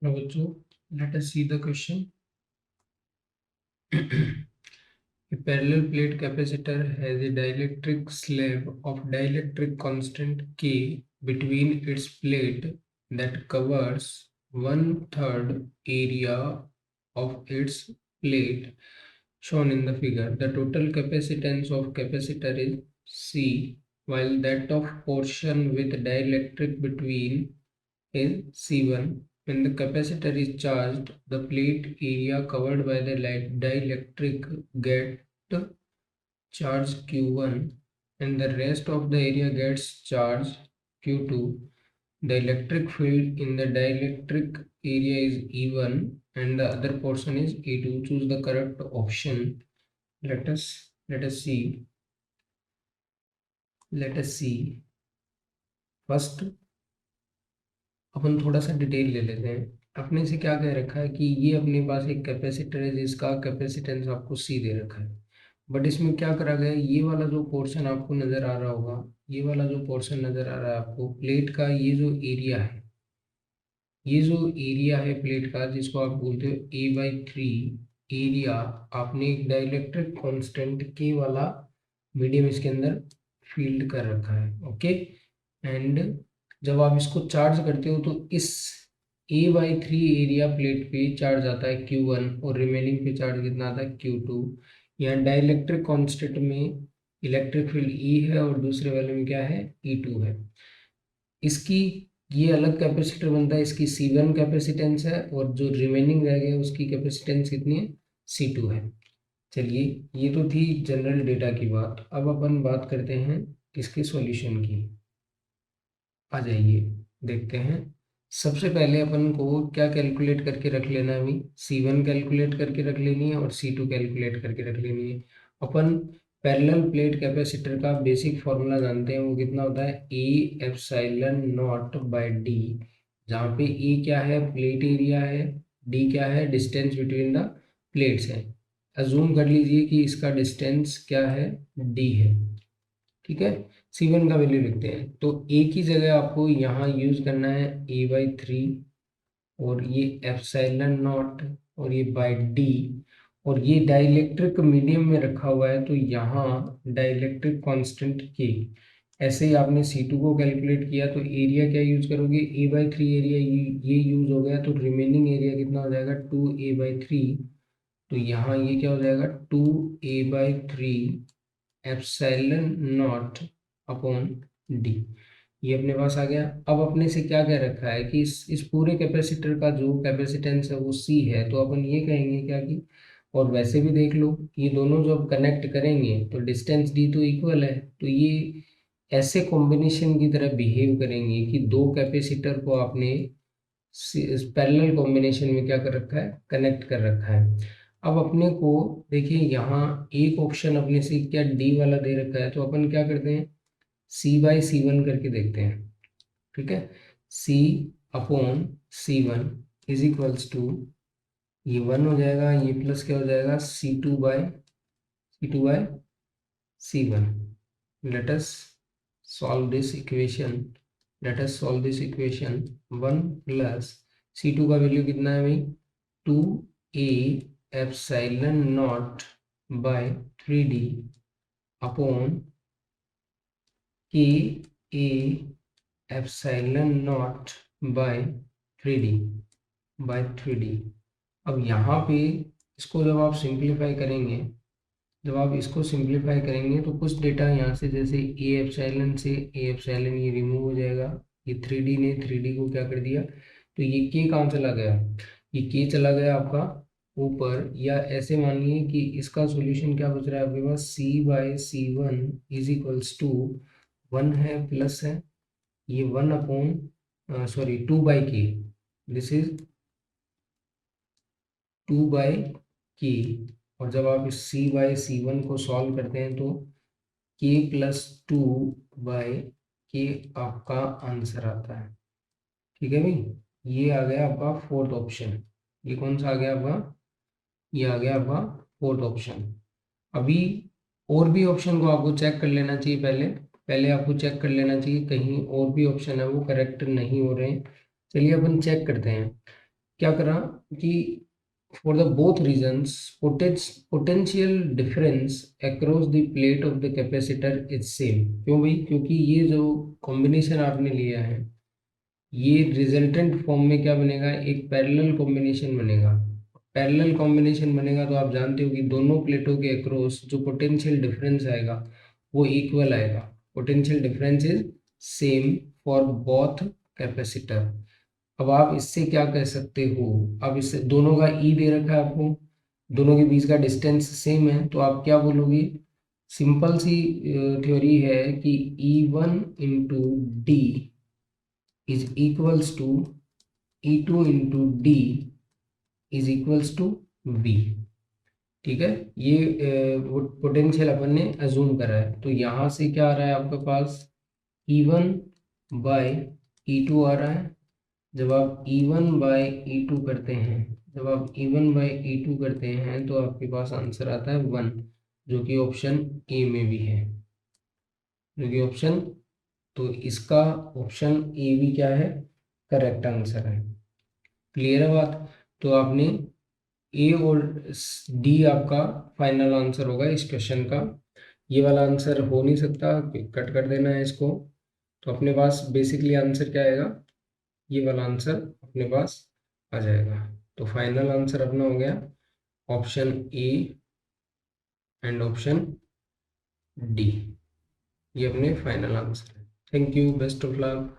Now, bachcho, let us see the question. A parallel plate capacitor has a dielectric slab of dielectric constant K between its plate that covers 1/3 area of its plate shown in the figure. The total capacitance of capacitor is C, while that of portion with dielectric between is C1. When the capacitor is charged, the plate area covered by the dielectric get charge Q1 and the rest of the area gets charged Q2. The electric field in the dielectric area is E1 and the other portion is E2. Choose the correct option. Let us see. First, अपन थोड़ा सा detail ले लेते हैं। अपने से क्या कह रखा है कि ये अपने पास एक कैपेसिटर है जिसका कैपेसिटेंस आपको सी दे रखा है, बट इसमें क्या करा गया है, ये वाला जो पोर्शन आपको नजर आ रहा होगा, ये वाला जो पोर्शन नजर आ रहा है आपको प्लेट का, ये जो एरिया है, ये जो एरिया है प्लेट का जिसको आप बोलते हो A/3 एरिया, आपने एक डाइलेक्ट्रिक कांस्टेंट के वाला मीडियम इसके अंदर फील्ड कर रखा है। ओके, एंड जब आप इसको चार्ज करते हो तो इस A/3 एरिया प्लेट पे चार्ज आता है Q1 और रिमेनिंग पे चार्ज कितना आता है Q2। यहाँ डाइलेक्ट्रिक कांस्टेंट में इलेक्ट्रिक फील्ड E है और दूसरे वाले में क्या है, E2 है। इसकी ये अलग कैपेसिटर बनता है, इसकी C1 कैपेसिटेंस है और जो रिमेनिंग रह गया उसकी कैपेसिटेंस कितनी है, C2 है। चलिए, ये तो थी जनरल डेटा की बात। अब अपन बात करते हैं इसके सॉल्यूशन की। आ जाइए देखते हैं। सबसे पहले अपन को क्या कैलकुलेट करके रख लेना है, अभी C1 कैलकुलेट करके रख लेनी है और C2 कैलकुलेट करके रख लेनी है। अपन पैरेलल प्लेट कैपेसिटर का बेसिक फॉर्मूला जानते हैं, वो कितना होता है, A/0/d, जहाँ पे E क्या है, प्लेट एरिया है, D क्या है, डिस्टेंस बिटवीन द प्लेट्स है। अजूम कर लीजिए कि इसका डिस्टेंस क्या है, D है। ठीक है, C1 का वैल्यू लिखते हैं तो A की जगह आपको यहाँ यूज करना है A/3 और ये ε0 और ये बाय D, और ये डाइलेक्ट्रिक मीडियम में रखा हुआ है तो यहाँ डाइलेक्ट्रिक कांस्टेंट K। ऐसे ही आपने C2 को कैलकुलेट किया तो एरिया क्या यूज करोगे, A/3 एरिया, ये यूज हो गया तो रिमेनिंग एरिया कितना हो जाएगा, 2A/3। तो यहाँ ये क्या हो जाएगा, 2A/3 ε0 अपॉन डी। ये अपने पास आ गया। अब अपने से क्या कह रखा है कि इस पूरे कैपेसिटर का जो कैपेसिटेंस है वो सी है, तो अपन ये कहेंगे क्या कि, और वैसे भी देख लो ये दोनों जब कनेक्ट करेंगे तो डिस्टेंस डी तो इक्वल है, तो ये ऐसे कॉम्बिनेशन की तरह बिहेव करेंगे कि दो कैपेसिटर को आपने पैरेलल कॉम्बिनेशन में क्या कर रखा है, कनेक्ट कर रखा है। अब अपने को देखिए यहाँ एक ऑप्शन अपने से क्या डी वाला दे रखा है, तो अपन क्या करते हैं, C/C1 करके देखते हैं। ठीक है, C/C1 इज इक्वल्स टू, ये 1 हो जाएगा, ये प्लस क्या हो जाएगा, C2/C1। Let us solve this equation. 1 plus C2 का वैल्यू कितना है भाई, 2A/0/3D अपॉन KA/0/3D। अब यहाँ पे इसको जब आप सिंप्लीफाई करेंगे, तो कुछ डेटा यहाँ से, जैसे ए एप्सिलॉन से ए एप्सिलॉन ये रिमूव हो जाएगा, ये 3D ने 3D को क्या कर दिया, तो ये के कहाँ चला गया, ये के चला गया आपका ऊपर, या ऐसे मानिए कि इसका सॉल्यूशन क्या बच रहा है आपके पास, C/C1 इज इक्वल्स टू 1 है प्लस है ये 1 upon sorry 2/k, this is 2/k। और जब आप इस C/C1 को सॉल्व करते हैं तो K+2/k आपका आंसर आता है। ठीक है भाई, ये आ गया आपका फोर्थ ऑप्शन। ये कौन सा आ गया आपका, ये आ गया आपका फोर्थ ऑप्शन। अभी और भी ऑप्शन को आपको चेक कर लेना चाहिए, पहले आपको चेक कर लेना चाहिए कहीं और भी ऑप्शन है वो करेक्ट नहीं हो रहे हैं। चलिए अपन चेक करते हैं। क्या करा कि for the both reasons potential difference across the plate of the capacitor is same। क्यों भाई? क्योंकि ये जो कॉम्बिनेशन आपने लिया है ये रिजल्टेंट फॉर्म में क्या बनेगा, एक पैरेलल कॉम्बिनेशन बनेगा। पैरेलल कॉम्बिनेशन बनेगा तो आप जानते हो कि दोनों प्लेटों के अक्रॉस जो पोटेंशियल डिफरेंस आएगा वो इक्वल आएगा। Potential difference is same for both capacitor. अब आप इससे क्या कह सकते हो, अब इससे दोनों का ई दे रखा है आपको, दोनों के बीच का डिस्टेंस सेम है, तो आप क्या बोलोगे? सिंपल सी थ्योरी है कि E1 × D is equals to E2 × D is equals to B। ठीक है, ये पोटेंशियल अपन ने अजूम करा है, तो यहाँ से क्या आ रहा है आपके पास? E1/E2 आ रहा है। जब आप E1/E2 करते हैं, जब आप E1/E2 करते हैं तो आपके पास आंसर आता है 1, जो कि ऑप्शन ए में भी है, जो कि ऑप्शन, तो इसका ऑप्शन ए भी क्या है, करेक्ट आंसर है। क्लियर है बात? तो आपने ए और डी आपका फाइनल आंसर होगा इस क्वेश्चन का। ये वाला आंसर हो नहीं सकता, कट कर देना है इसको। तो अपने पास बेसिकली आंसर क्या आएगा, ये वाला आंसर अपने पास आ जाएगा। तो फाइनल आंसर अपना हो गया option A and option D, ये अपने फाइनल आंसर है। Thank you, best of luck.